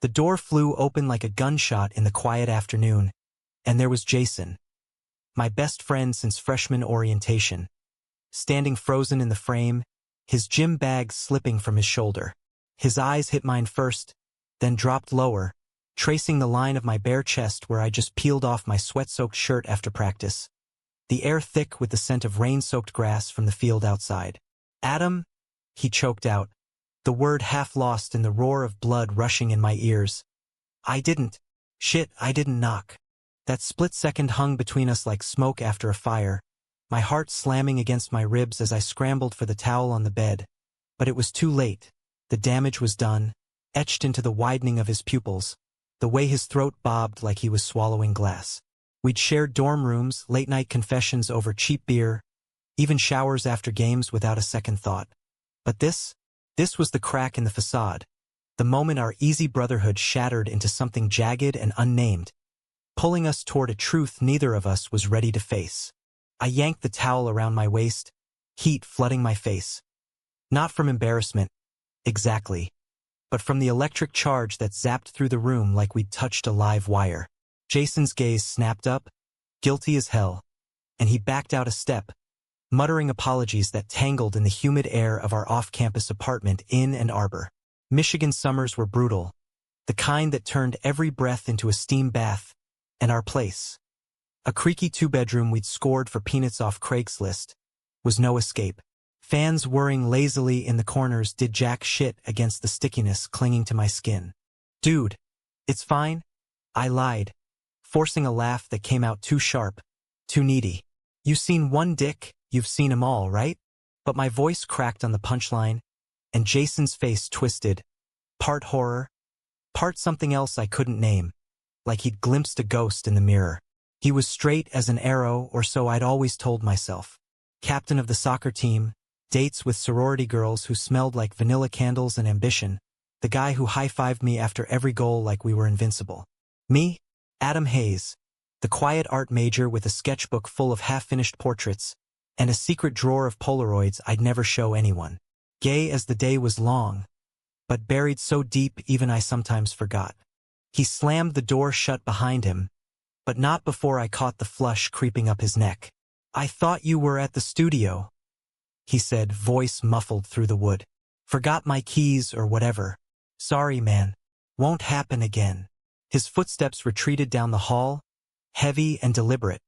The door flew open like a gunshot in the quiet afternoon, and there was Jason, my best friend since freshman orientation, standing frozen in the frame, his gym bag slipping from his shoulder. His eyes hit mine first, then dropped lower, tracing the line of my bare chest where I just peeled off my sweat-soaked shirt after practice, the air thick with the scent of rain-soaked grass from the field outside. "Adam?" he choked out, the word half lost in the roar of blood rushing in my ears. I didn't knock. That split second hung between us like smoke after a fire, my heart slamming against my ribs as I scrambled for the towel on the bed. But it was too late. The damage was done, etched into the widening of his pupils, the way his throat bobbed like he was swallowing glass. We'd shared dorm rooms, late-night confessions over cheap beer, even showers after games without a second thought. But this was the crack in the facade, the moment our easy brotherhood shattered into something jagged and unnamed, pulling us toward a truth neither of us was ready to face. I yanked the towel around my waist, heat flooding my face. Not from embarrassment, exactly, but from the electric charge that zapped through the room like we'd touched a live wire. Jason's gaze snapped up, guilty as hell, and he backed out a step, muttering apologies that tangled in the humid air of our off-campus apartment in Ann Arbor. Michigan summers were brutal, the kind that turned every breath into a steam bath, and our place, a creaky two-bedroom we'd scored for peanuts off Craigslist, was no escape. Fans whirring lazily in the corners did jack shit against the stickiness clinging to my skin. "Dude, it's fine," I lied, forcing a laugh that came out too sharp, too needy. "You seen one dick, you've seen 'em all, right?" But my voice cracked on the punchline, and Jason's face twisted, part horror, part something else I couldn't name, like he'd glimpsed a ghost in the mirror. He was straight as an arrow, or so I'd always told myself. Captain of the soccer team, dates with sorority girls who smelled like vanilla candles and ambition, the guy who high-fived me after every goal like we were invincible. Me, Adam Hayes, the quiet art major with a sketchbook full of half-finished portraits, and a secret drawer of Polaroids I'd never show anyone. Gay as the day was long, but buried so deep even I sometimes forgot. He slammed the door shut behind him, but not before I caught the flush creeping up his neck. "I thought you were at the studio," he said, voice muffled through the wood. "Forgot my keys or whatever. Sorry, man. Won't happen again." His footsteps retreated down the hall, heavy and deliberate,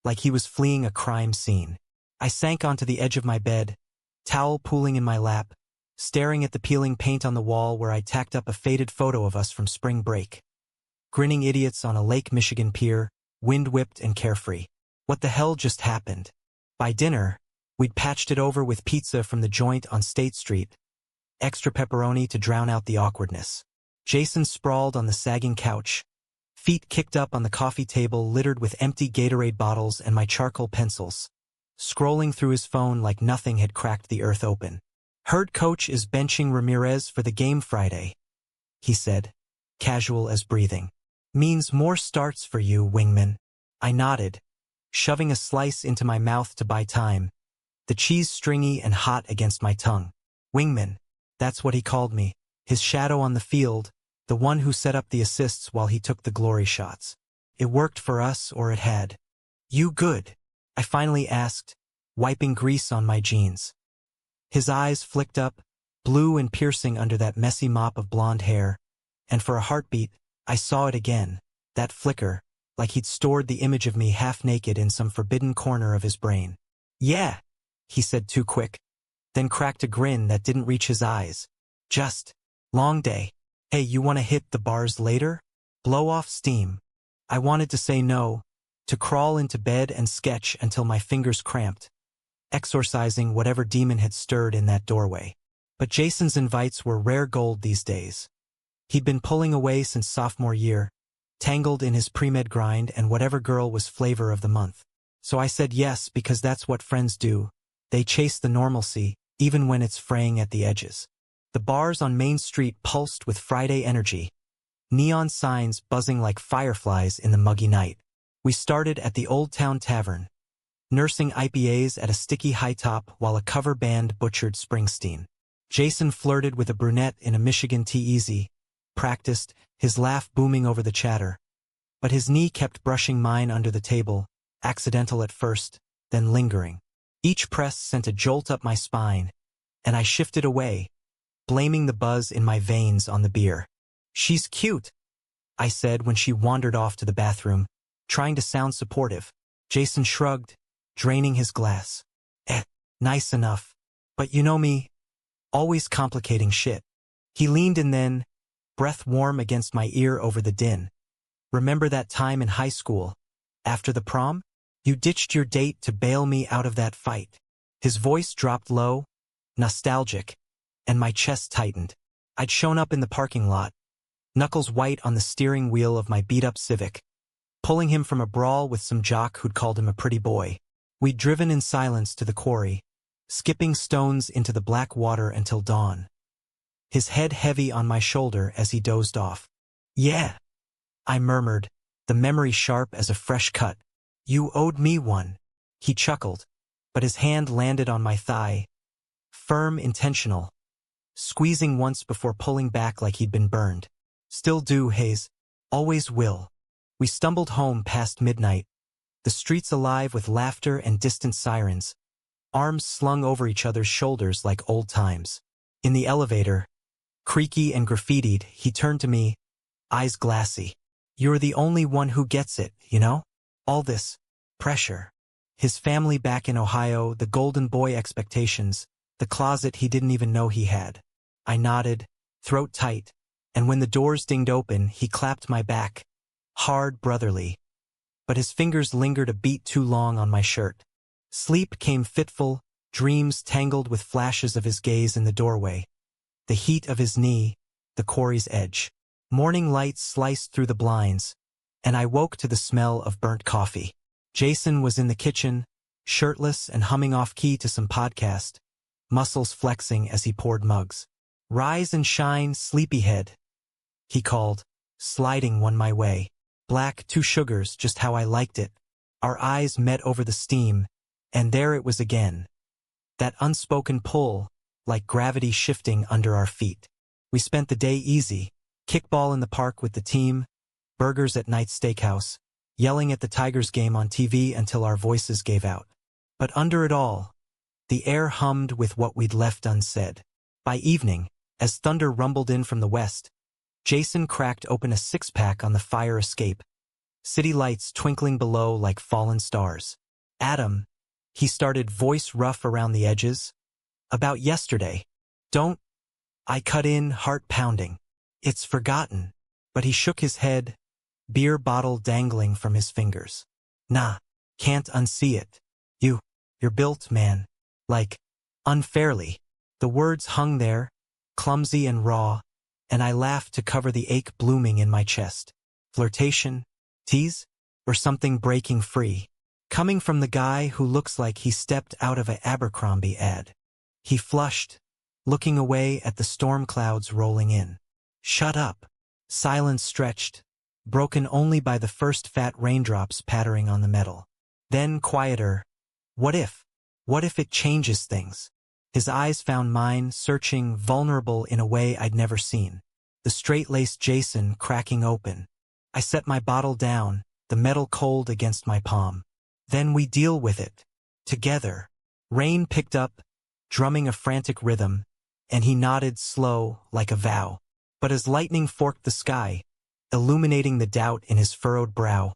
like he was fleeing a crime scene. I sank onto the edge of my bed, towel pooling in my lap, staring at the peeling paint on the wall where I tacked up a faded photo of us from spring break. Grinning idiots on a Lake Michigan pier, wind-whipped and carefree. What the hell just happened? By dinner, we'd patched it over with pizza from the joint on State Street, extra pepperoni to drown out the awkwardness. Jason sprawled on the sagging couch, feet kicked up on the coffee table littered with empty Gatorade bottles and my charcoal pencils, scrolling through his phone like nothing had cracked the earth open. "Heard coach is benching Ramirez for the game Friday," he said, casual as breathing. "Means more starts for you, wingman." I nodded, shoving a slice into my mouth to buy time, the cheese stringy and hot against my tongue. Wingman, that's what he called me, his shadow on the field, the one who set up the assists while he took the glory shots. It worked for us, or it had. "You good?" I finally asked, wiping grease on my jeans. His eyes flicked up, blue and piercing under that messy mop of blonde hair, and for a heartbeat, I saw it again, that flicker, like he'd stored the image of me half-naked in some forbidden corner of his brain. "Yeah," he said too quick, then cracked a grin that didn't reach his eyes. "Just, long day. Hey, you want to hit the bars later? Blow off steam." I wanted to say no, to crawl into bed and sketch until my fingers cramped, exorcising whatever demon had stirred in that doorway. But Jason's invites were rare gold these days. He'd been pulling away since sophomore year, tangled in his pre-med grind and whatever girl was flavor of the month. So I said yes because that's what friends do. They chase the normalcy, even when it's fraying at the edges. The bars on Main Street pulsed with Friday energy, neon signs buzzing like fireflies in the muggy night. We started at the Old Town Tavern, nursing IPAs at a sticky high top while a cover band butchered Springsteen. Jason flirted with a brunette in a Michigan Tea-Easy, practiced, his laugh booming over the chatter. But his knee kept brushing mine under the table, accidental at first, then lingering. Each press sent a jolt up my spine, and I shifted away, blaming the buzz in my veins on the beer. "She's cute," I said when she wandered off to the bathroom, trying to sound supportive. Jason shrugged, draining his glass. Nice enough. But you know me, always complicating shit." He leaned in then, breath warm against my ear over the din. "Remember that time in high school, after the prom? You ditched your date to bail me out of that fight." His voice dropped low, nostalgic, and my chest tightened. I'd shown up in the parking lot, knuckles white on the steering wheel of my beat-up Civic, pulling him from a brawl with some jock who'd called him a pretty boy. We'd driven in silence to the quarry, skipping stones into the black water until dawn. His head heavy on my shoulder as he dozed off. "Yeah," I murmured, the memory sharp as a fresh cut. "You owed me one." He chuckled, but his hand landed on my thigh, firm, intentional, squeezing once before pulling back like he'd been burned. "Still do, Hayes. Always will." We stumbled home past midnight, the streets alive with laughter and distant sirens, arms slung over each other's shoulders like old times. In the elevator, creaky and graffitied, he turned to me, eyes glassy. "You're the only one who gets it, you know? All this pressure." His family back in Ohio, the golden boy expectations, the closet he didn't even know he had. I nodded, throat tight, and when the doors dinged open, he clapped my back, hard, brotherly. But his fingers lingered a beat too long on my shirt. Sleep came fitful, dreams tangled with flashes of his gaze in the doorway, the heat of his knee, the quarry's edge. Morning light sliced through the blinds, and I woke to the smell of burnt coffee. Jason was in the kitchen, shirtless and humming off-key to some podcast, muscles flexing as he poured mugs. "Rise and shine, sleepyhead," he called, sliding one my way. Black, 2 sugars, just how I liked it. Our eyes met over the steam, and there it was again. That unspoken pull, like gravity shifting under our feet. We spent the day easy, kickball in the park with the team, burgers at Knight's Steakhouse, yelling at the Tigers game on TV until our voices gave out. But under it all, the air hummed with what we'd left unsaid. By evening, as thunder rumbled in from the west, Jason cracked open a 6-pack on the fire escape, city lights twinkling below like fallen stars. "Adam," he started, voice rough around the edges, "about yesterday. Don't..." I cut in, heart pounding. "It's forgotten." But he shook his head, beer bottle dangling from his fingers. "Nah, can't unsee it. You're built, man. Like, unfairly." The words hung there, clumsy and raw, and I laughed to cover the ache blooming in my chest. Flirtation? Tease? Or something breaking free? Coming from the guy who looks like he stepped out of an Abercrombie ad. He flushed, looking away at the storm clouds rolling in. "Shut up." Silence stretched, broken only by the first fat raindrops pattering on the metal. Then quieter. What if? What if it changes things? His eyes found mine, searching, vulnerable in a way I'd never seen. The straight-laced Jason cracking open. I set my bottle down, the metal cold against my palm. "Then we deal with it. Together." Rain picked up, drumming a frantic rhythm, and he nodded slow, like a vow. But as lightning forked the sky, illuminating the doubt in his furrowed brow,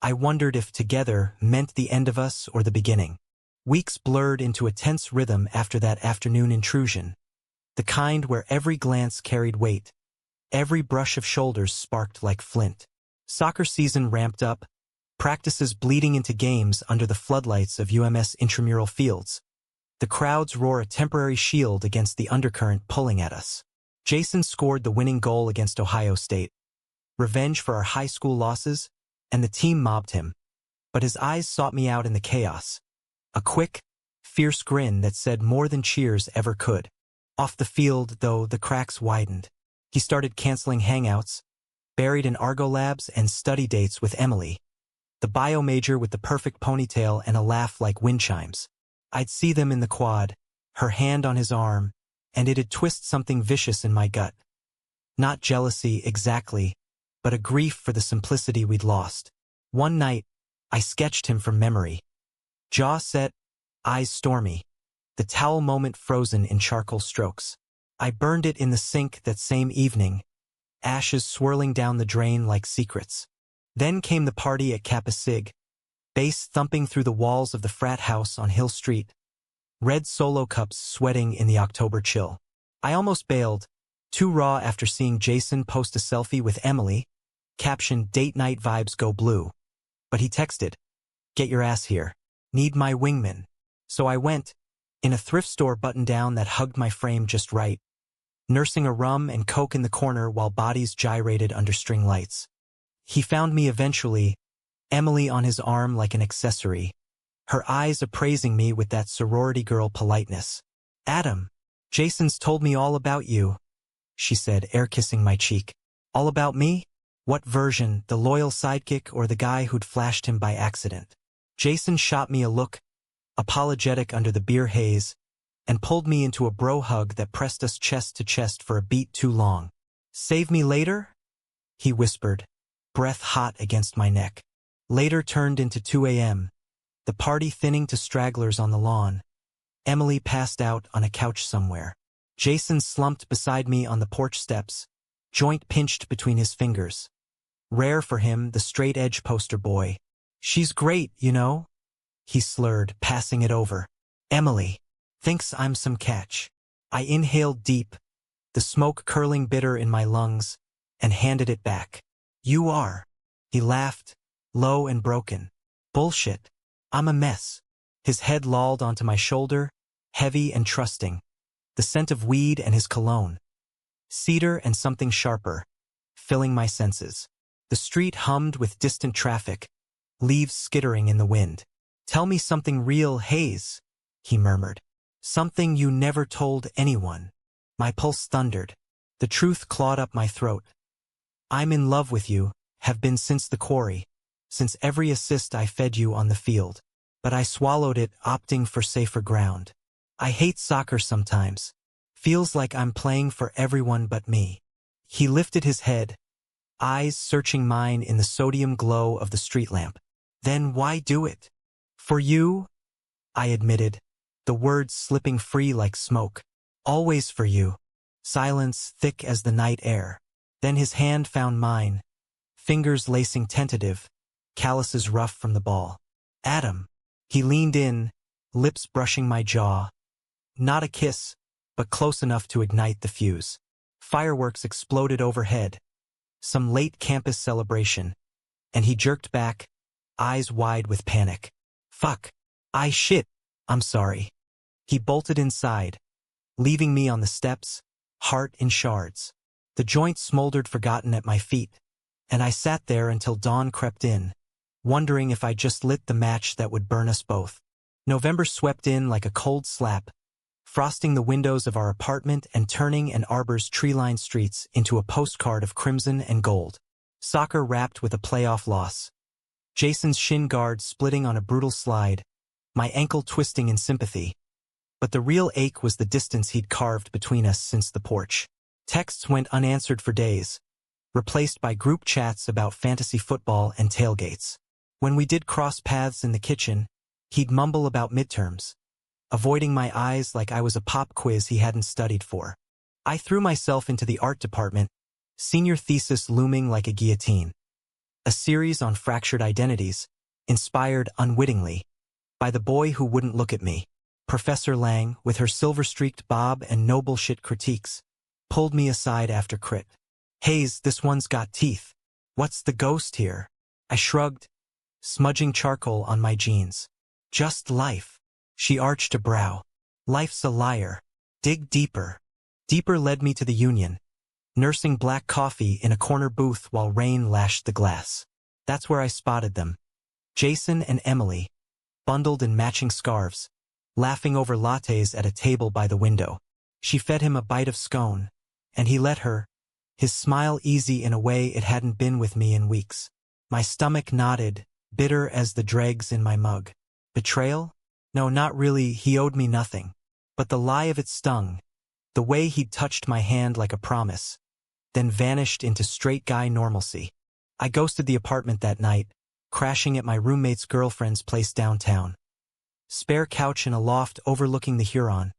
I wondered if together meant the end of us or the beginning. Weeks blurred into a tense rhythm after that afternoon intrusion, the kind where every glance carried weight, every brush of shoulders sparked like flint. Soccer season ramped up, practices bleeding into games under the floodlights of UMS intramural fields. The crowds roar a temporary shield against the undercurrent pulling at us. Jason scored the winning goal against Ohio State. Revenge for our high school losses, and the team mobbed him. But his eyes sought me out in the chaos. A quick, fierce grin that said more than cheers ever could. Off the field, though, the cracks widened. He started canceling hangouts, buried in Argo Labs and study dates with Emily, the bio major with the perfect ponytail and a laugh like wind chimes. I'd see them in the quad, her hand on his arm, and it'd twist something vicious in my gut. Not jealousy exactly, but a grief for the simplicity we'd lost. One night, I sketched him from memory. Jaw set, eyes stormy, the towel moment frozen in charcoal strokes. I burned it in the sink that same evening, ashes swirling down the drain like secrets. Then came the party at Kappa Sig, bass thumping through the walls of the frat house on Hill Street, red solo cups sweating in the October chill. I almost bailed, too raw after seeing Jason post a selfie with Emily, caption "Date night vibes go blue." But he texted, "Get your ass here. Need my wingman." So I went, in a thrift store button-down that hugged my frame just right, nursing a rum and coke in the corner while bodies gyrated under string lights. He found me eventually, Emily on his arm like an accessory, her eyes appraising me with that sorority girl politeness. "Adam, Jason's told me all about you," she said, air-kissing my cheek. "All about me? What version, the loyal sidekick or the guy who'd flashed him by accident?" Jason shot me a look, apologetic under the beer haze, and pulled me into a bro hug that pressed us chest to chest for a beat too long. "Save me later?" he whispered, breath hot against my neck. Later turned into 2 a.m., the party thinning to stragglers on the lawn. Emily passed out on a couch somewhere. Jason slumped beside me on the porch steps, joint pinched between his fingers. Rare for him, the straight-edge poster boy. "She's great, you know," he slurred, passing it over. "Emily thinks I'm some catch." I inhaled deep, the smoke curling bitter in my lungs, and handed it back. "You are." He laughed, low and broken. "Bullshit. I'm a mess." His head lolled onto my shoulder, heavy and trusting. The scent of weed and his cologne. Cedar and something sharper, filling my senses. The street hummed with distant traffic, leaves skittering in the wind. "Tell me something real, Hayes," he murmured. "Something you never told anyone." My pulse thundered. The truth clawed up my throat. "I'm in love with you, have been since the quarry, since every assist I fed you on the field." But I swallowed it, opting for safer ground. "I hate soccer sometimes. Feels like I'm playing for everyone but me." He lifted his head, eyes searching mine in the sodium glow of the street lamp. "Then why do it?" "For you," I admitted, the words slipping free like smoke. "Always for you." Silence thick as the night air. Then his hand found mine, fingers lacing tentative, calluses rough from the ball. "Adam." He leaned in, lips brushing my jaw. Not a kiss, but close enough to ignite the fuse. Fireworks exploded overhead, some late campus celebration, and he jerked back, eyes wide with panic. "Fuck. Shit. I'm sorry." He bolted inside, leaving me on the steps, heart in shards. The joint smoldered forgotten at my feet, and I sat there until dawn crept in, wondering if I just lit the match that would burn us both. November swept in like a cold slap, frosting the windows of our apartment and turning Ann Arbor's tree-lined streets into a postcard of crimson and gold. Soccer wrapped with a playoff loss. Jason's shin guard splitting on a brutal slide, my ankle twisting in sympathy. But the real ache was the distance he'd carved between us since the porch. Texts went unanswered for days, replaced by group chats about fantasy football and tailgates. When we did cross paths in the kitchen, he'd mumble about midterms, avoiding my eyes like I was a pop quiz he hadn't studied for. I threw myself into the art department, senior thesis looming like a guillotine. A series on fractured identities, inspired unwittingly by the boy who wouldn't look at me. Professor Lang, with her silver-streaked bob and no-bullshit critiques, pulled me aside after crit. "Hayes, this one's got teeth. What's the ghost here?" I shrugged, smudging charcoal on my jeans. "Just life." She arched a brow. "Life's a liar. Dig deeper." Deeper led me to the Union, nursing black coffee in a corner booth while rain lashed the glass. That's where I spotted them. Jason and Emily, bundled in matching scarves, laughing over lattes at a table by the window. She fed him a bite of scone, and he let her, his smile easy in a way it hadn't been with me in weeks. My stomach nodded, bitter as the dregs in my mug. Betrayal? No, not really, he owed me nothing. But the lie of it stung, the way he'd touched my hand like a promise, then vanished into straight guy normalcy. I ghosted the apartment that night, crashing at my roommate's girlfriend's place downtown. Spare couch in a loft overlooking the Huron.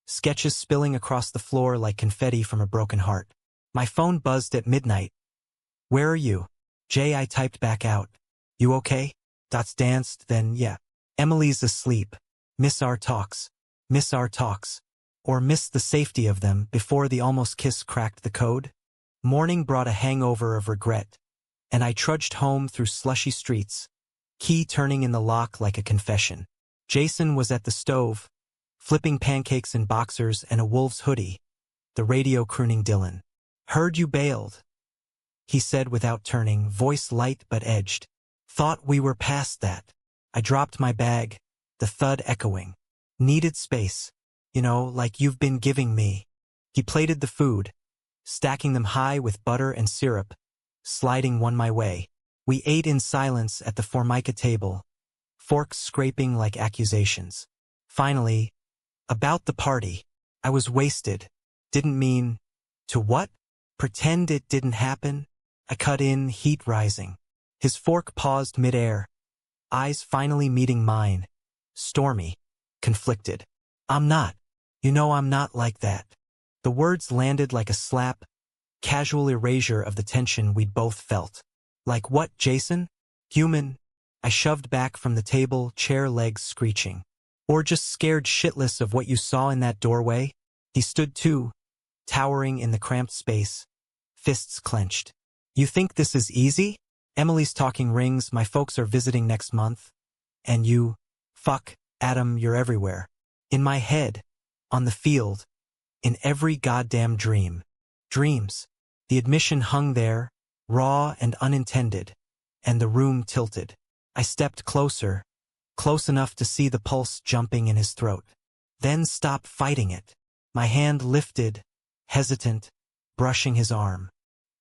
Sketches spilling across the floor like confetti from a broken heart. My phone buzzed at midnight. "Where are you?" "Jay," I typed back out. "You okay?" Dots danced, then yeah. "Emily's asleep. Miss our talks. Miss our talks." Or miss the safety of them before the almost kiss cracked the code? Morning brought a hangover of regret, and I trudged home through slushy streets, key turning in the lock like a confession. Jason was at the stove, flipping pancakes in boxers and a wolf's hoodie, the radio crooning Dylan. "Heard you bailed," he said without turning, voice light but edged. "Thought we were past that." I dropped my bag, the thud echoing. "Needed space. You know, like you've been giving me." He plated the food, stacking them high with butter and syrup, sliding one my way. We ate in silence at the Formica table, forks scraping like accusations. Finally, about the party. I was wasted. Didn't mean to what? Pretend it didn't happen? I cut in, heat rising. His fork paused midair, eyes finally meeting mine. Stormy, conflicted. "I'm not. You know I'm not like that." The words landed like a slap, casual erasure of the tension we'd both felt. "Like what, Jason? Human?" I shoved back from the table, chair legs screeching. "Or just scared shitless of what you saw in that doorway?" He stood too, towering in the cramped space, fists clenched. "You think this is easy? Emily's talking rings, my folks are visiting next month. And you, fuck, Adam, you're everywhere. In my head, on the field, in every goddamn dream." Dreams. The admission hung there, raw and unintended, and the room tilted. I stepped closer, close enough to see the pulse jumping in his throat. Then stopped fighting it. My hand lifted, hesitant, brushing his arm.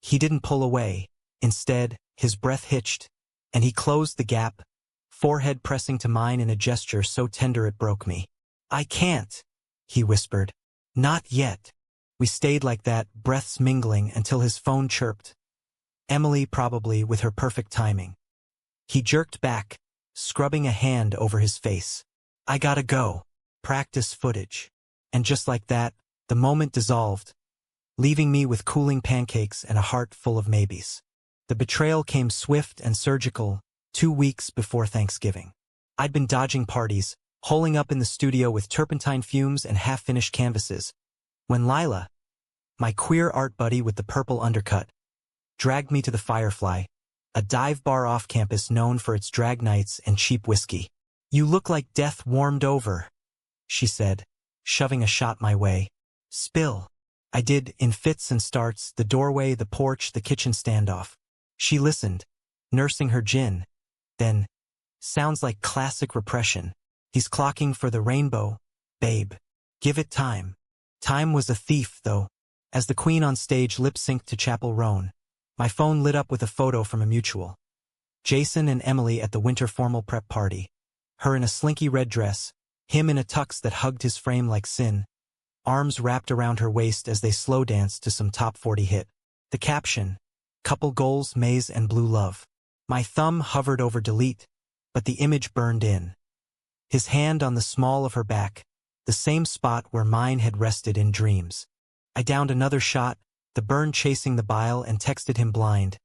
He didn't pull away. Instead, his breath hitched, and he closed the gap, forehead pressing to mine in a gesture so tender it broke me. "I can't," he whispered. "Not yet." We stayed like that, breaths mingling, until his phone chirped. Emily, probably, with her perfect timing. He jerked back, scrubbing a hand over his face. "I gotta go. Practice footage." And just like that, the moment dissolved, leaving me with cooling pancakes and a heart full of maybes. The betrayal came swift and surgical, 2 weeks before Thanksgiving. I'd been dodging parties, holing up in the studio with turpentine fumes and half-finished canvases, when Lila, my queer art buddy with the purple undercut, dragged me to the Firefly, a dive bar off-campus known for its drag nights and cheap whiskey. "You look like death warmed over," she said, shoving a shot my way. "Spill." I did, in fits and starts, the doorway, the porch, the kitchen standoff. She listened, nursing her gin. Then, "Sounds like classic repression. He's clocking for the rainbow, babe. Give it time." Time was a thief, though. As the queen on stage lip-synced to Chapel Roan, my phone lit up with a photo from a mutual. Jason and Emily at the winter formal prep party. Her in a slinky red dress, him in a tux that hugged his frame like sin, arms wrapped around her waist as they slow danced to some top 40 hit. The caption, "Couple goals, maize and blue love." My thumb hovered over delete, but the image burned in. His hand on the small of her back, the same spot where mine had rested in dreams. I downed another shot, the burn chasing the bile, and texted him blind.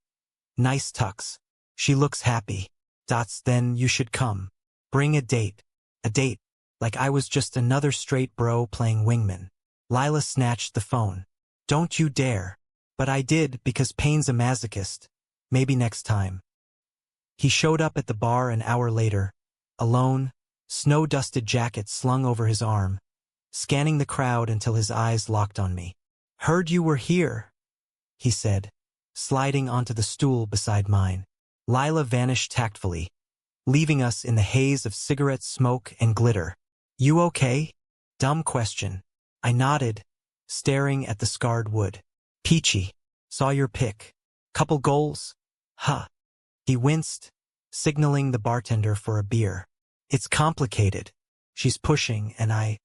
"Nice tux. She looks happy. Then you should come. Bring a date. A date. Like I was just another straight bro playing wingman." Lila snatched the phone. "Don't you dare." But I did, because Payne's a masochist. Maybe next time. He showed up at the bar an hour later, alone, snow-dusted jacket slung over his arm, scanning the crowd until his eyes locked on me. "Heard you were here," he said, sliding onto the stool beside mine. Lila vanished tactfully, leaving us in the haze of cigarette smoke and glitter. "You okay?" Dumb question. I nodded, staring at the scarred wood. "Peachy. Saw your pic. Couple goals? Huh." He winced, signaling the bartender for a beer. "It's complicated. She's pushing, and I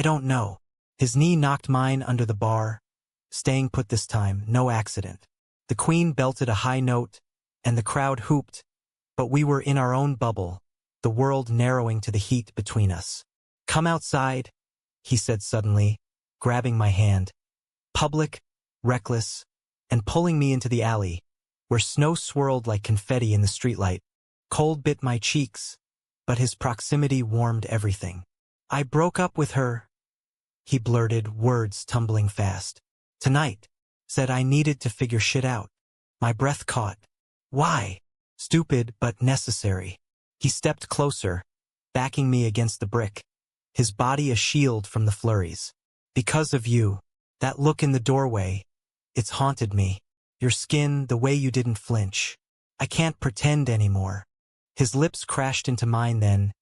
don't know." His knee knocked mine under the bar, staying put this time, no accident. The queen belted a high note, and the crowd hooped, but we were in our own bubble, the world narrowing to the heat between us. "Come outside," he said suddenly, grabbing my hand. Public, reckless, and pulling me into the alley, where snow swirled like confetti in the streetlight. Cold bit my cheeks, but his proximity warmed everything. "I broke up with her," he blurted, words tumbling fast. "Tonight," said I needed to figure shit out. My breath caught. "Why?" "Stupid, but necessary." He stepped closer, backing me against the brick, his body a shield from the flurries. "Because of you. That look in the doorway. It's haunted me. Your skin, the way you didn't flinch. I can't pretend anymore." His lips crashed into mine then,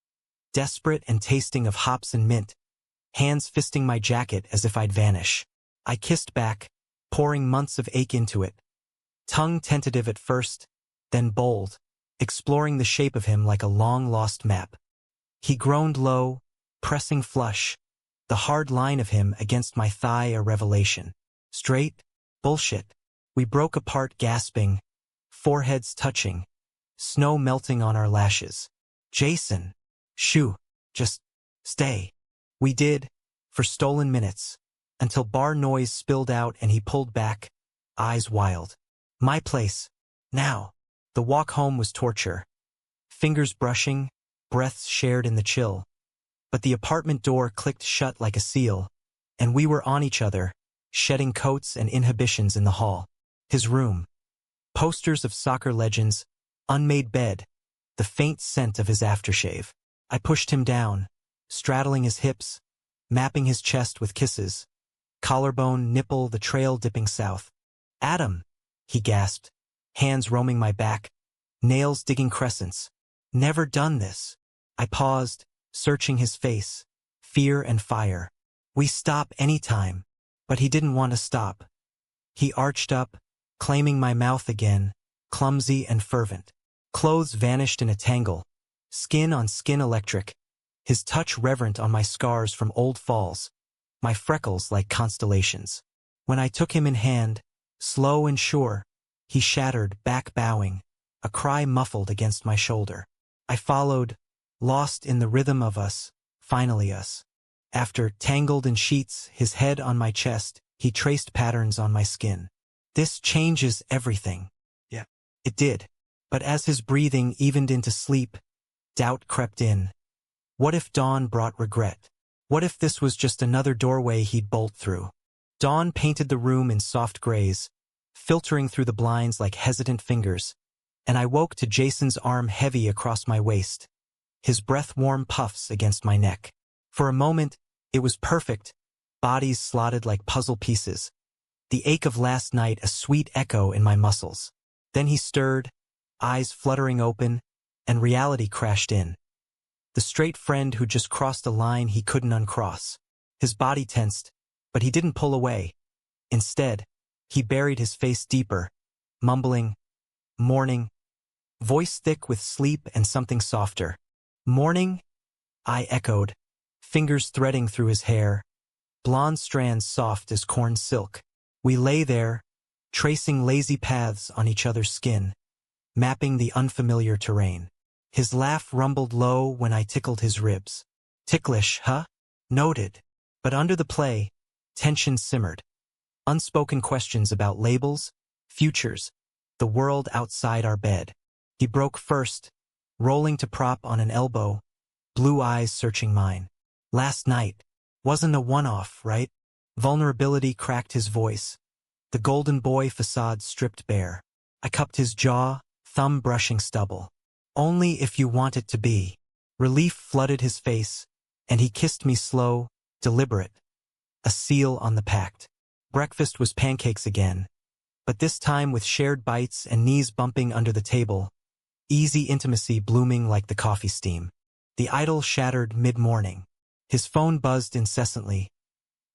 desperate and tasting of hops and mint, hands fisting my jacket as if I'd vanish. I kissed back, pouring months of ache into it. Tongue tentative at first, then bold, exploring the shape of him like a long-lost map. He groaned low, pressing flush, the hard line of him against my thigh a revelation. Straight? Bullshit. We broke apart gasping, foreheads touching, snow melting on our lashes. "Jason. Shoo. Just stay." We did, for stolen minutes, until bar noise spilled out and he pulled back, eyes wild. "My place. Now." The walk home was torture. Fingers brushing, breaths shared in the chill. But the apartment door clicked shut like a seal, and we were on each other, shedding coats and inhibitions in the hall. His room. Posters of soccer legends, unmade bed, the faint scent of his aftershave. I pushed him down, straddling his hips, mapping his chest with kisses. Collarbone, nipple, the trail dipping south. "Adam," he gasped, hands roaming my back, nails digging crescents. "Never done this." I paused, searching his face, fear and fire. "We stop anytime." But he didn't want to stop. He arched up, claiming my mouth again, clumsy and fervent. Clothes vanished in a tangle, skin on skin electric, his touch reverent on my scars from old falls, my freckles like constellations. When I took him in hand, slow and sure, he shattered, back bowing, a cry muffled against my shoulder. I followed, lost in the rhythm of us, finally us. After, tangled in sheets, his head on my chest, he traced patterns on my skin. "This changes everything." Yeah, it did. But as his breathing evened into sleep, doubt crept in. What if dawn brought regret? What if this was just another doorway he'd bolt through? Dawn painted the room in soft grays, filtering through the blinds like hesitant fingers, and I woke to Jason's arm heavy across my waist, his breath-warm puffs against my neck. For a moment, it was perfect, bodies slotted like puzzle pieces, the ache of last night a sweet echo in my muscles. Then he stirred, eyes fluttering open, and reality crashed in. The straight friend who just crossed a line he couldn't uncross. His body tensed, but he didn't pull away. Instead, he buried his face deeper, mumbling, "Morning," voice thick with sleep and something softer. "Morning?" I echoed, fingers threading through his hair, blonde strands soft as corn silk. We lay there, tracing lazy paths on each other's skin, mapping the unfamiliar terrain. His laugh rumbled low when I tickled his ribs. "Ticklish, huh?" Noted. But under the play, tension simmered. Unspoken questions about labels, futures, the world outside our bed. He broke first, rolling to prop on an elbow, blue eyes searching mine. "Last night wasn't a one-off, right?" Vulnerability cracked his voice, the golden boy facade stripped bare. I cupped his jaw, thumb brushing stubble. "Only if you want it to be." Relief flooded his face, and he kissed me slow, deliberate, a seal on the pact. Breakfast was pancakes again, but this time with shared bites and knees bumping under the table, easy intimacy blooming like the coffee steam. The idyll shattered mid-morning. His phone buzzed incessantly.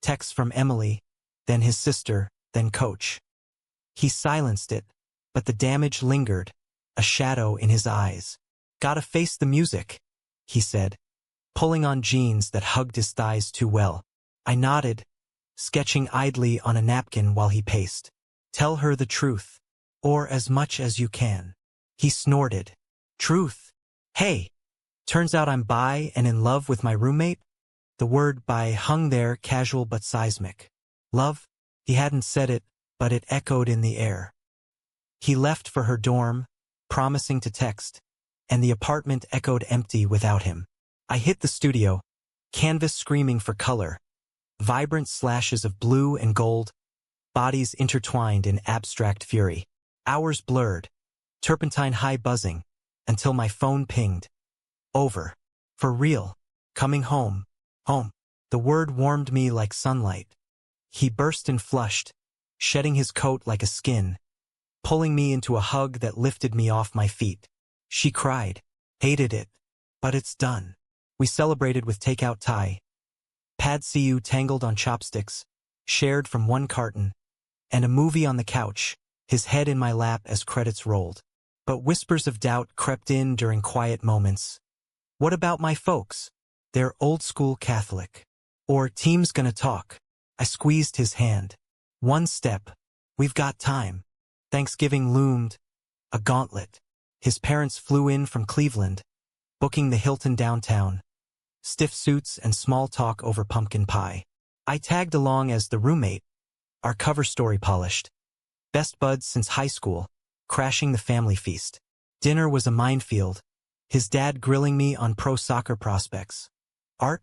Texts from Emily, then his sister, then Coach. He silenced it, but the damage lingered, a shadow in his eyes. "Gotta face the music," he said, pulling on jeans that hugged his thighs too well. I nodded, sketching idly on a napkin while he paced. Tell her the truth. Or as much as you can. He snorted. Truth? Hey! Turns out I'm bi and in love with my roommate? The word bi hung there, casual but seismic. Love? He hadn't said it, but it echoed in the air. He left for her dorm, promising to text, and the apartment echoed empty without him. I hit the studio, canvas screaming for color, vibrant slashes of blue and gold, bodies intertwined in abstract fury. Hours blurred, turpentine high buzzing, until my phone pinged. Over. For real. Coming home. Home. The word warmed me like sunlight. He burst and flushed, shedding his coat like a skin, pulling me into a hug that lifted me off my feet. She cried. Hated it. But it's done. We celebrated with takeout Thai. Pad see ew tangled on chopsticks, shared from one carton, and a movie on the couch, his head in my lap as credits rolled. But whispers of doubt crept in during quiet moments. What about my folks? They're old-school Catholic. Or team's gonna talk. I squeezed his hand. One step. We've got time. Thanksgiving loomed. A gauntlet. His parents flew in from Cleveland, booking the Hilton downtown. Stiff suits and small talk over pumpkin pie. I tagged along as the roommate, our cover story polished. Best buds since high school, crashing the family feast. Dinner was a minefield, his dad grilling me on pro soccer prospects. Art?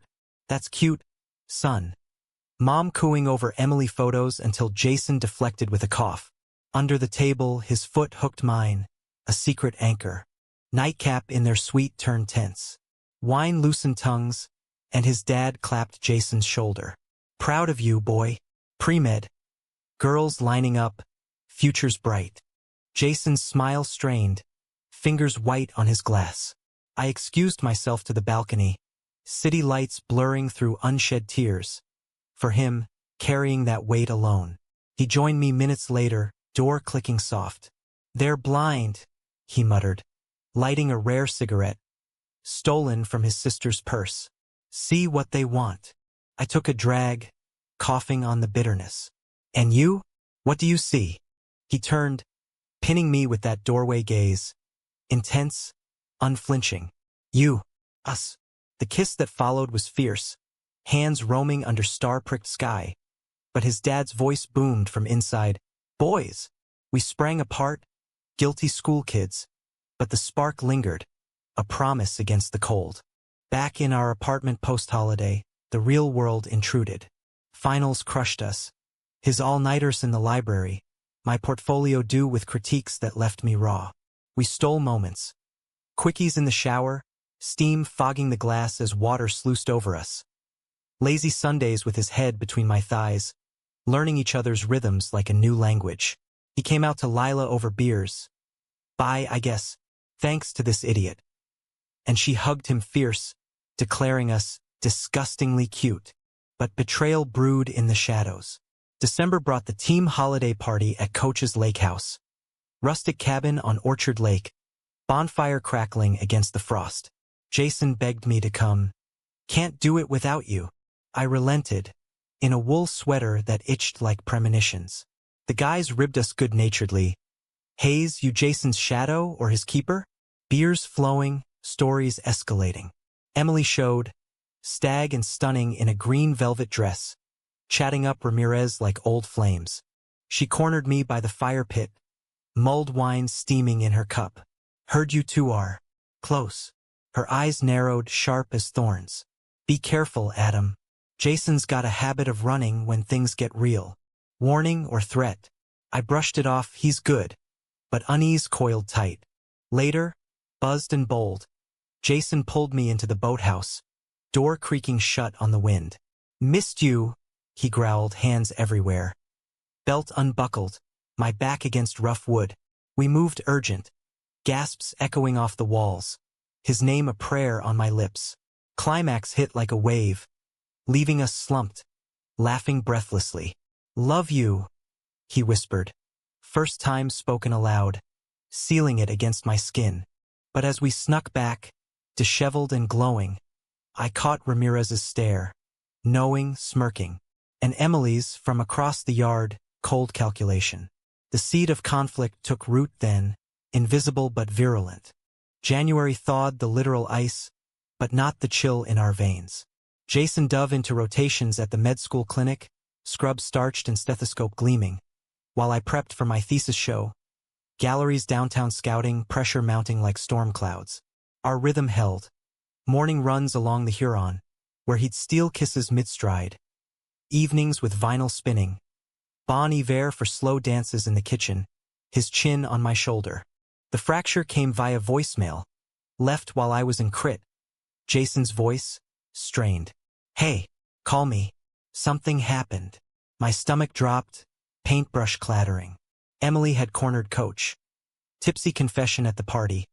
That's cute, son. Mom cooing over Emily photos until Jason deflected with a cough. Under the table, his foot hooked mine, a secret anchor. Nightcap in their suite turned tense. Wine loosened tongues, and his dad clapped Jason's shoulder. Proud of you, boy. Pre-med. Girls lining up, futures bright. Jason's smile strained, fingers white on his glass. I excused myself to the balcony, city lights blurring through unshed tears. For him, carrying that weight alone. He joined me minutes later, door clicking soft. They're blind, he muttered, lighting a rare cigarette, stolen from his sister's purse. See what they want. I took a drag, coughing on the bitterness. And you? What do you see? He turned, pinning me with that doorway gaze. Intense, unflinching. You. Us. The kiss that followed was fierce, hands roaming under star-pricked sky. But his dad's voice boomed from inside. Boys! We sprang apart, guilty school kids. But the spark lingered, a promise against the cold. Back in our apartment post-holiday, the real world intruded. Finals crushed us. His all-nighters in the library, my portfolio due with critiques that left me raw. We stole moments. Quickies in the shower, steam fogging the glass as water sluiced over us. Lazy Sundays with his head between my thighs, learning each other's rhythms like a new language. He came out to Lila over beers. Bye, I guess, thanks to this idiot. And she hugged him fierce, declaring us disgustingly cute. But betrayal brewed in the shadows. December brought the team holiday party at Coach's Lake House. Rustic cabin on Orchard Lake, bonfire crackling against the frost. Jason begged me to come. Can't do it without you. I relented, in a wool sweater that itched like premonitions. The guys ribbed us good-naturedly. Hayes, you Jason's shadow or his keeper? Beers flowing, stories escalating. Emily showed, stag and stunning in a green velvet dress, chatting up Ramirez like old flames. She cornered me by the fire pit, mulled wine steaming in her cup. Heard you two are close. Her eyes narrowed, sharp as thorns. Be careful, Adam. Jason's got a habit of running when things get real. Warning or threat. I brushed it off, he's good. But unease coiled tight. Later, buzzed and bold, Jason pulled me into the boathouse, door creaking shut on the wind. Missed you, he growled, hands everywhere. Belt unbuckled, my back against rough wood. We moved urgent, gasps echoing off the walls, his name a prayer on my lips. Climax hit like a wave, leaving us slumped, laughing breathlessly. Love you, he whispered, first time spoken aloud, sealing it against my skin. But as we snuck back, disheveled and glowing, I caught Ramirez's stare, knowing, smirking. And Emily's, from across the yard, cold calculation. The seed of conflict took root then, invisible but virulent. January thawed the literal ice, but not the chill in our veins. Jason dove into rotations at the med school clinic, scrub starched and stethoscope gleaming, while I prepped for my thesis show. Galleries downtown scouting, pressure mounting like storm clouds. Our rhythm held. Morning runs along the Huron, where he'd steal kisses mid-stride. Evenings with vinyl spinning. Bon Iver for slow dances in the kitchen, his chin on my shoulder. The fracture came via voicemail, left while I was in crit. Jason's voice, strained. Hey, call me. Something happened. My stomach dropped, paintbrush clattering. Emily had cornered Coach. Tipsy confession at the party,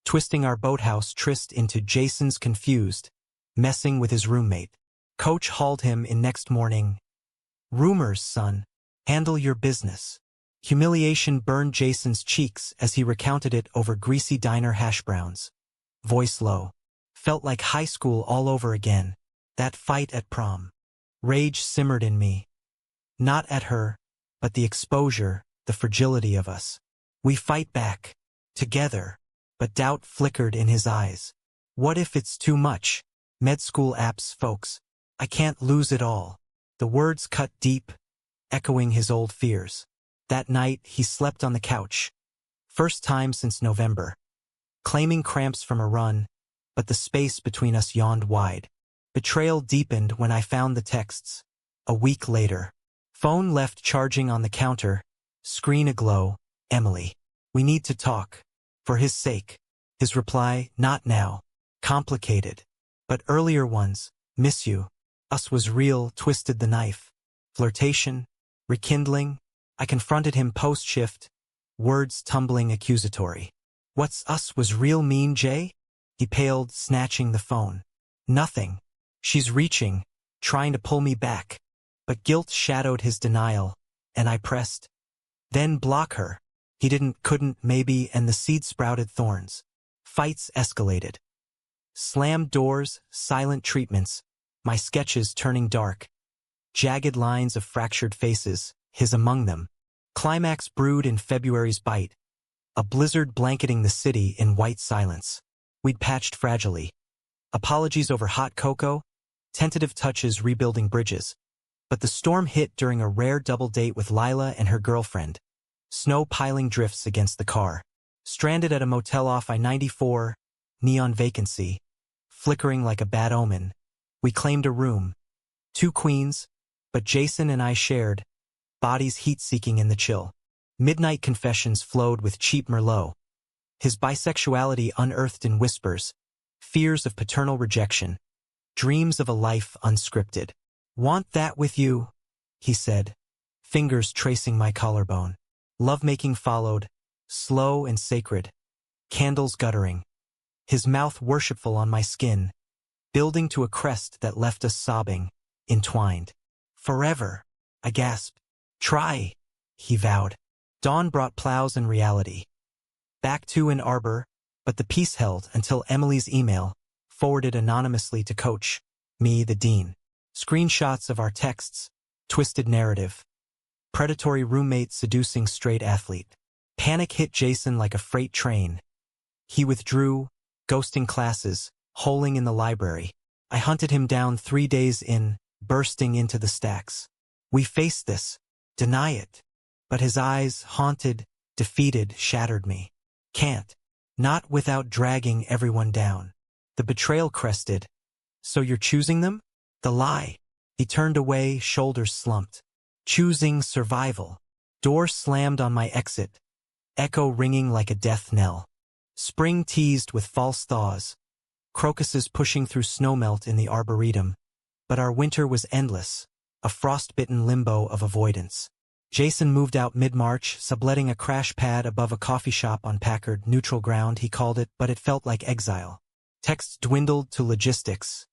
twisting our boathouse tryst into Jason's confused, messing with his roommate. Coach hauled him in next morning. Rumors, son. Handle your business. Humiliation burned Jason's cheeks as he recounted it over greasy diner hash browns. Voice low. Felt like high school all over again. That fight at prom. Rage simmered in me. Not at her, but the exposure, the fragility of us. We fight back. Together. But doubt flickered in his eyes. What if it's too much? Med school apps, folks. I can't lose it all. The words cut deep, echoing his old fears. That night, he slept on the couch. First time since November. Claiming cramps from a run, but the space between us yawned wide. Betrayal deepened when I found the texts. A week later. Phone left charging on the counter, screen aglow. Emily. We need to talk. For his sake. His reply, not now. Complicated. But earlier ones, miss you. Us was real, twisted the knife. Flirtation. Rekindling. I confronted him post-shift. Words tumbling accusatory. What's us was real mean, Jay? He paled, snatching the phone. Nothing. She's reaching, trying to pull me back. But guilt shadowed his denial, and I pressed. Then block her. He didn't, couldn't, maybe, and the seed sprouted thorns. Fights escalated. Slammed doors, silent treatments, my sketches turning dark. Jagged lines of fractured faces, his among them. Climax brewed in February's bite. A blizzard blanketing the city in white silence. We'd patched fragilely. Apologies over hot cocoa, tentative touches rebuilding bridges. But the storm hit during a rare double date with Lila and her girlfriend. Snow piling drifts against the car. Stranded at a motel off I-94, neon vacancy. Flickering like a bad omen. We claimed a room. 2 queens, but Jason and I shared. Bodies heat-seeking in the chill. Midnight confessions flowed with cheap Merlot. His bisexuality unearthed in whispers. Fears of paternal rejection. Dreams of a life unscripted. Want that with you? He said. Fingers tracing my collarbone. Lovemaking followed. Slow and sacred. Candles guttering. His mouth worshipful on my skin. Building to a crest that left us sobbing. Entwined. Forever. I gasped. Try, he vowed. Dawn brought plows and reality. Back to Ann Arbor, but the peace held until Emily's email, forwarded anonymously to Coach, me the dean. Screenshots of our texts, twisted narrative. Predatory roommate seducing straight athlete. Panic hit Jason like a freight train. He withdrew, ghosting classes, holing in the library. I hunted him down 3 days in, bursting into the stacks. We faced this. Deny it. But his eyes, haunted, defeated, shattered me. Can't. Not without dragging everyone down. The betrayal crested. So you're choosing them? The lie. He turned away, shoulders slumped. Choosing survival. Door slammed on my exit. Echo ringing like a death knell. Spring teased with false thaws. Crocuses pushing through snowmelt in the arboretum. But our winter was endless. A frostbitten limbo of avoidance. Jason moved out mid-March, subletting a crash pad above a coffee shop on Packard, neutral ground he called it, but it felt like exile. Texts dwindled to logistics.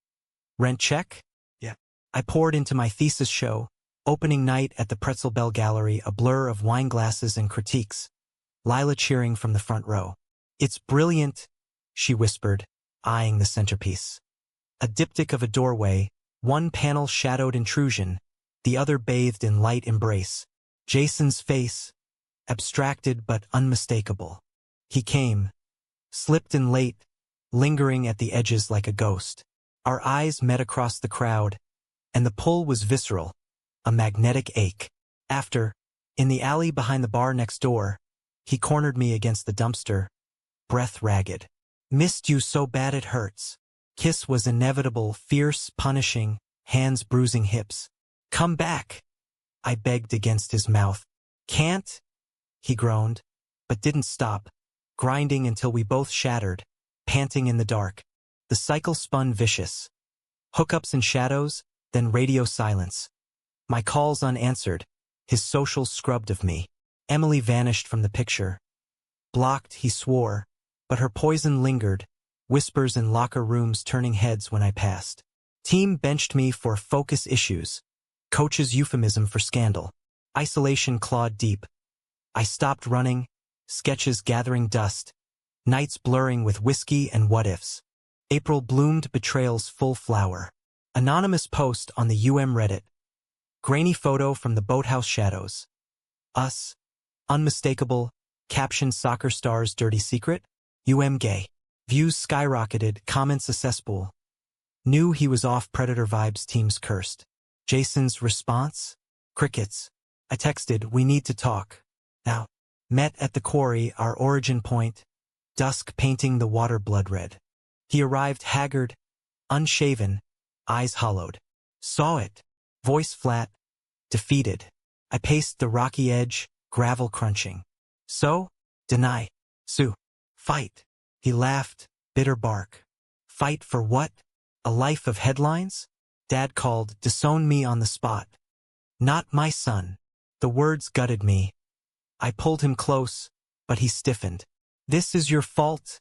Rent check? Yeah. I poured into my thesis show, opening night at the Pretzel Bell Gallery, a blur of wine glasses and critiques. Lila cheering from the front row. It's brilliant, she whispered, eyeing the centerpiece. A diptych of a doorway, one panel shadowed intrusion, the other bathed in light embrace. Jason's face, abstracted but unmistakable. He came, slipped in late, lingering at the edges like a ghost. Our eyes met across the crowd, and the pull was visceral, a magnetic ache. After, in the alley behind the bar next door, he cornered me against the dumpster, breath ragged. Missed you so bad it hurts. Kiss was inevitable, fierce, punishing, hands bruising hips. Come back, I begged against his mouth. Can't, he groaned, but didn't stop, grinding until we both shattered, panting in the dark. The cycle spun vicious. Hookups and shadows, then radio silence. My calls unanswered, his socials scrubbed of me. Emily vanished from the picture. Blocked, he swore, but her poison lingered, whispers in locker rooms turning heads when I passed. Team benched me for focus issues. Coach's euphemism for scandal. Isolation clawed deep. I stopped running, sketches gathering dust, nights blurring with whiskey and what-ifs. April bloomed betrayal's full flower. Anonymous post on the Reddit. Grainy photo from the boathouse shadows. Us. Unmistakable. Caption soccer star's dirty secret. Gay. Views skyrocketed, comments a cesspool. Knew he was off predator vibes, teams cursed. Jason's response? Crickets. I texted, we need to talk. Now. Met at the quarry, our origin point. Dusk painting the water blood red. He arrived haggard, unshaven, eyes hollowed. Saw it. Voice flat, defeated. I paced the rocky edge, gravel crunching. So? Deny. Sue. Fight. He laughed, bitter bark. Fight for what? A life of headlines? Dad called, disown me on the spot. Not my son. The words gutted me. I pulled him close, but he stiffened. This is your fault,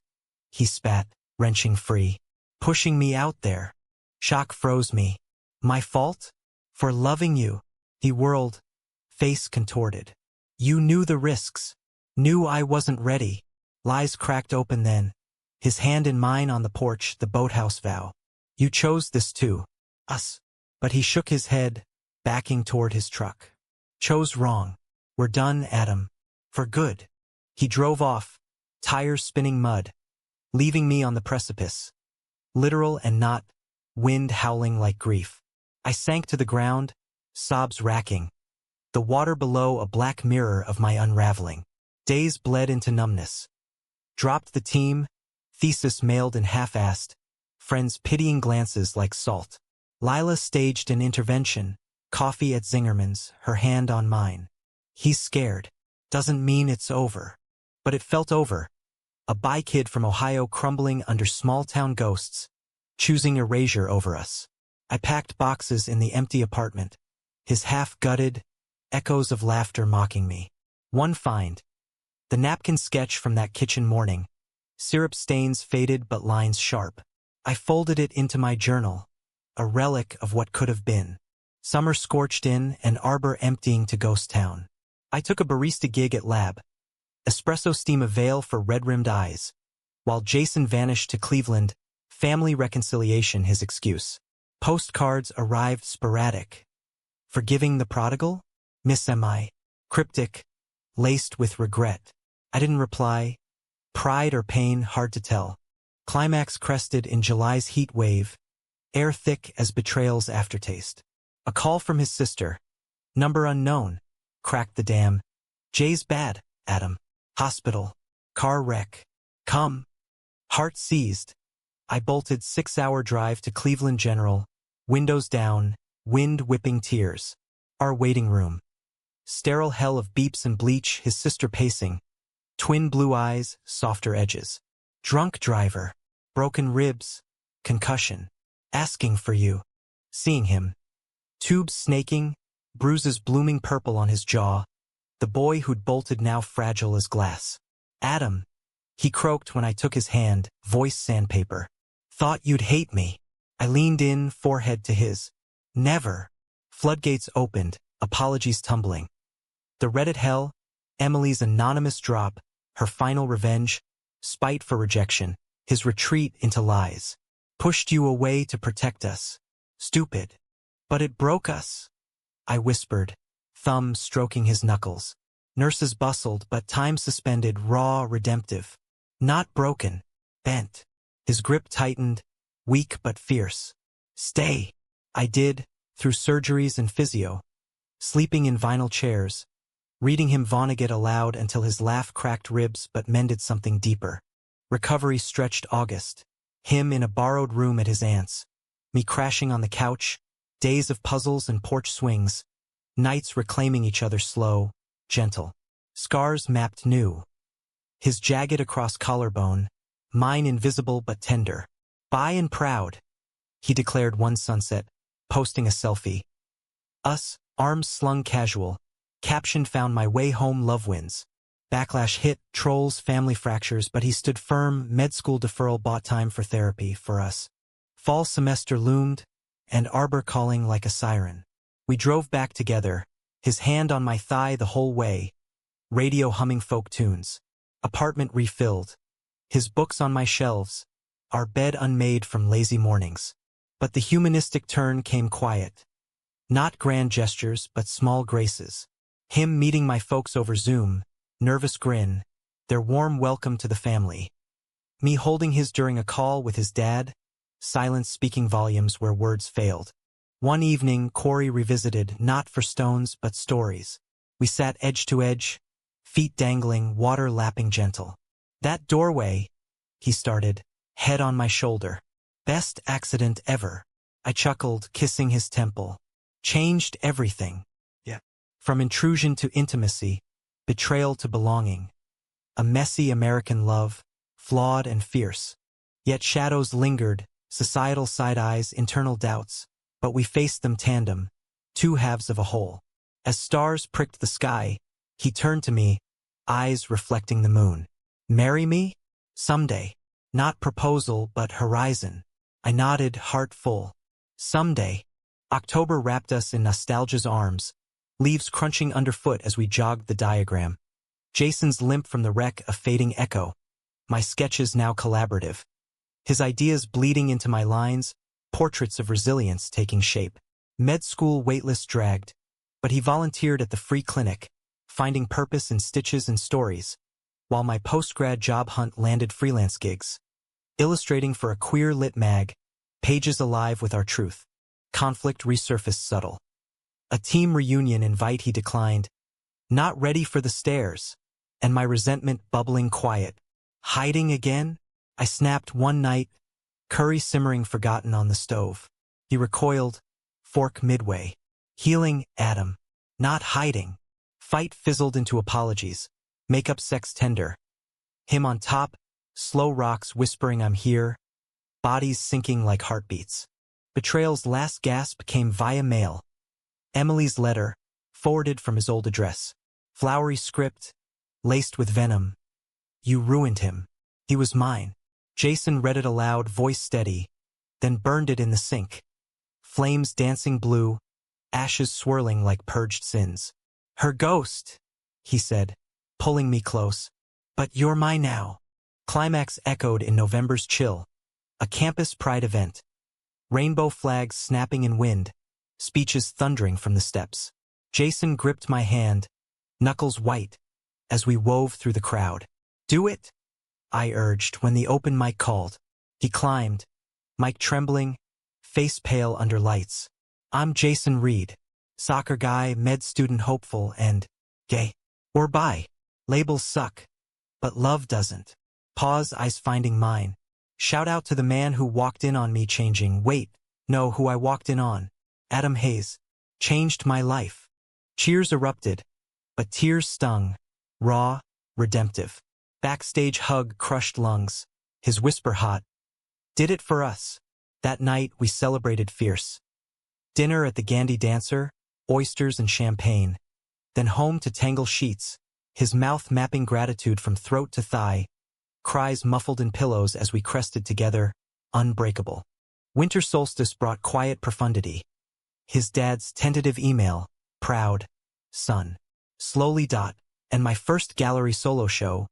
he spat, wrenching free, pushing me out there. Shock froze me. My fault? For loving you. He whirled, face contorted. You knew the risks. Knew I wasn't ready. Lies cracked open then. His hand in mine on the porch, the boathouse vow. You chose this too. Us. But he shook his head, backing toward his truck. Chose wrong. We're done, Adam. For good. He drove off, tires spinning mud, leaving me on the precipice. Literal and not, wind howling like grief. I sank to the ground, sobs racking. The water below a black mirror of my unraveling. Days bled into numbness. Dropped the team, thesis mailed and half-assed, friends pitying glances like salt. Lila staged an intervention, coffee at Zingerman's, her hand on mine. He's scared. Doesn't mean it's over. But it felt over. A bi kid from Ohio crumbling under small-town ghosts, choosing erasure over us. I packed boxes in the empty apartment, his half-gutted, echoes of laughter mocking me. One find. The napkin sketch from that kitchen morning. Syrup stains faded but lines sharp. I folded it into my journal, a relic of what could have been. Summer scorched in, an arbor emptying to ghost town. I took a barista gig at Lab. Espresso steam a veil for red-rimmed eyes. While Jason vanished to Cleveland, family reconciliation his excuse. Postcards arrived sporadic. Forgiving the prodigal? Miss M.I. Cryptic, laced with regret. I didn't reply. Pride or pain, hard to tell. Climax crested in July's heat wave, air thick as betrayal's aftertaste. A call from his sister. Number unknown. Cracked the dam. Jay's bad, Adam. Hospital. Car wreck. Come. Heart seized. I bolted 6-hour drive to Cleveland General, windows down, wind whipping tears. Our waiting room. Sterile hell of beeps and bleach, his sister pacing. Twin blue eyes, softer edges. Drunk driver. Broken ribs. Concussion. Asking for you. Seeing him. Tubes snaking, bruises blooming purple on his jaw. The boy who'd bolted now fragile as glass. Adam. He croaked when I took his hand, voice sandpaper. Thought you'd hate me. I leaned in, forehead to his. Never. Floodgates opened, apologies tumbling. The Reddit hell, Emily's anonymous drop, her final revenge, spite for rejection, his retreat into lies. Pushed you away to protect us. Stupid. But it broke us. I whispered, thumb stroking his knuckles. Nurses bustled, but time suspended, raw, redemptive. Not broken, bent. His grip tightened, weak but fierce. Stay. I did, through surgeries and physio. Sleeping in vinyl chairs, reading him Vonnegut aloud until his laugh cracked ribs but mended something deeper. Recovery stretched August. Him in a borrowed room at his aunt's. Me crashing on the couch, days of puzzles and porch swings. Nights reclaiming each other slow, gentle. Scars mapped new. His jagged across collarbone, mine invisible but tender. By and proud, he declared one sunset, posting a selfie. Us, arms slung casual. Caption found my way home love wins. Backlash hit, trolls, family fractures, but he stood firm, med school deferral bought time for therapy for us. Fall semester loomed, and Arbor calling like a siren. We drove back together, his hand on my thigh the whole way. Radio humming folk tunes. Apartment refilled. His books on my shelves. Our bed unmade from lazy mornings. But the humanistic turn came quiet. Not grand gestures, but small graces. Him meeting my folks over Zoom, nervous grin, their warm welcome to the family. Me holding his during a call with his dad, silence speaking volumes where words failed. One evening, Corey revisited, not for stones but stories. We sat edge to edge, feet dangling, water lapping gentle. That doorway, he started, head on my shoulder. Best accident ever. I chuckled, kissing his temple. Changed everything. Yeah. From intrusion to intimacy, betrayal to belonging. A messy American love, flawed and fierce. Yet shadows lingered, societal side eyes, internal doubts. But we faced them tandem, two halves of a whole. As stars pricked the sky, he turned to me, eyes reflecting the moon. Marry me? Someday. Not proposal, but horizon. I nodded, heart full. Someday. October wrapped us in nostalgia's arms, leaves crunching underfoot as we jogged the diagram. Jason's limp from the wreck a fading echo. My sketches now collaborative. His ideas bleeding into my lines, portraits of resilience taking shape. Med school waitlist dragged, but he volunteered at the free clinic, finding purpose in stitches and stories, while my post-grad job hunt landed freelance gigs. Illustrating for a queer lit mag, pages alive with our truth. Conflict resurfaced subtle. A team reunion invite he declined, not ready for the stairs, and my resentment bubbling quiet. Hiding again? I snapped one night, curry simmering forgotten on the stove. He recoiled, fork midway. Healing, Adam. Not hiding. Fight fizzled into apologies. Makeup sex tender. Him on top, slow rocks whispering I'm here, bodies sinking like heartbeats. Betrayal's last gasp came via mail. Emily's letter, forwarded from his old address. Flowery script, laced with venom. You ruined him. He was mine. Jason read it aloud, voice steady, then burned it in the sink. Flames dancing blue, ashes swirling like purged sins. Her ghost, he said, pulling me close. But you're mine now. Climax echoed in November's chill. A campus pride event. Rainbow flags snapping in wind, speeches thundering from the steps. Jason gripped my hand, knuckles white, as we wove through the crowd. Do it, I urged when the open mic called. He climbed, mic trembling, face pale under lights. I'm Jason Reed, soccer guy, med student hopeful, and gay. Or bi. Labels suck, but love doesn't. Pause, eyes finding mine. Shout out to the man who walked in on me changing. Wait, no, who I walked in on. Adam Hayes. Changed my life. Cheers erupted, but tears stung. Raw, redemptive. Backstage hug crushed lungs. His whisper hot. Did it for us. That night we celebrated fierce. Dinner at the Gandhi Dancer, oysters and champagne. Then home to tangle sheets, his mouth mapping gratitude from throat to thigh. Cries muffled in pillows as we crested together, unbreakable. Winter solstice brought quiet profundity. His dad's tentative email, proud, son. Slowly dot, and my first gallery solo show.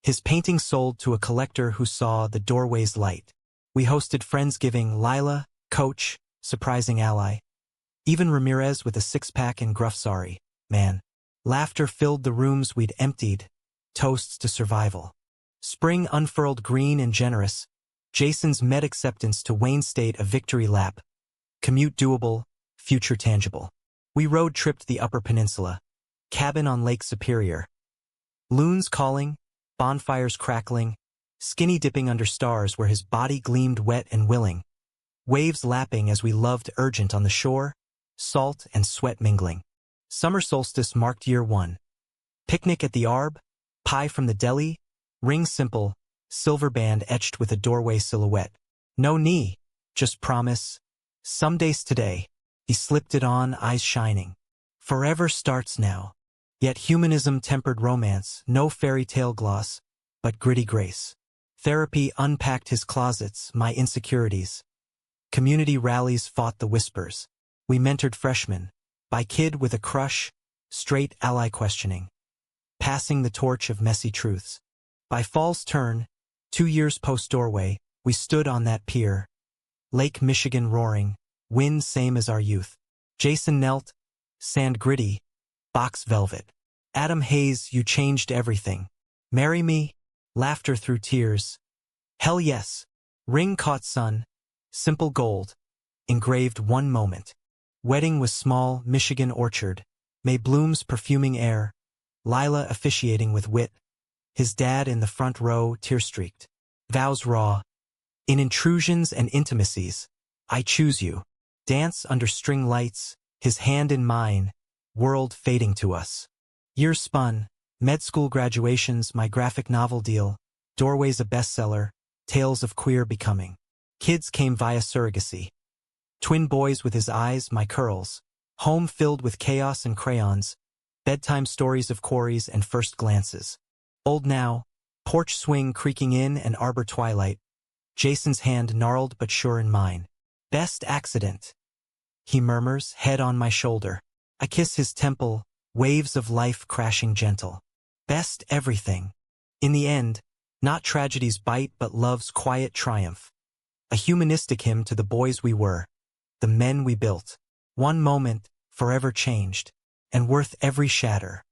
His painting sold to a collector who saw the doorway's light. We hosted Friendsgiving, Lila, coach, surprising ally. Even Ramirez with a six-pack and gruff sorry, man. Laughter filled the rooms we'd emptied, toasts to survival. Spring unfurled green and generous. Jason's met acceptance to Wayne State a victory lap. Commute doable, future tangible. We road-tripped the Upper Peninsula. Cabin on Lake Superior. Loons calling, bonfires crackling, skinny dipping under stars where his body gleamed wet and willing. Waves lapping as we loved urgent on the shore, salt and sweat mingling. Summer solstice marked year one. Picnic at the Arb, pie from the deli, ring simple, silver band etched with a doorway silhouette. No knee, just promise. Some days today. He slipped it on, eyes shining. Forever starts now. Yet humanism tempered romance, no fairy tale gloss, but gritty grace. Therapy unpacked his closets, my insecurities. Community rallies fought the whispers. We mentored freshmen, by kid with a crush, straight ally questioning. Passing the torch of messy truths. By fall's turn, 2 years post-doorway, we stood on that pier. Lake Michigan roaring, wind same as our youth. Jason knelt, sand gritty, box velvet. Adam Hayes, you changed everything. Marry me? Laughter through tears. Hell yes. Ring caught sun. Simple gold. Engraved one moment. Wedding was small, Michigan orchard. May blooms perfuming air. Lila officiating with wit. His dad in the front row, tear-streaked. Vows raw. In intrusions and intimacies. I choose you. Dance under string lights, his hand in mine. World fading to us. Years spun. Med school graduations, my graphic novel deal. Doorways a bestseller. Tales of queer becoming. Kids came via surrogacy. Twin boys with his eyes, my curls. Home filled with chaos and crayons. Bedtime stories of quarries and first glances. Old now. Porch swing creaking in and arbor twilight. Jason's hand gnarled but sure in mine. Best accident. He murmurs, head on my shoulder. I kiss his temple, waves of life crashing gentle. Best everything. In the end, not tragedy's bite but love's quiet triumph. A humanistic hymn to the boys we were, the men we built. One moment, forever changed, and worth every shatter.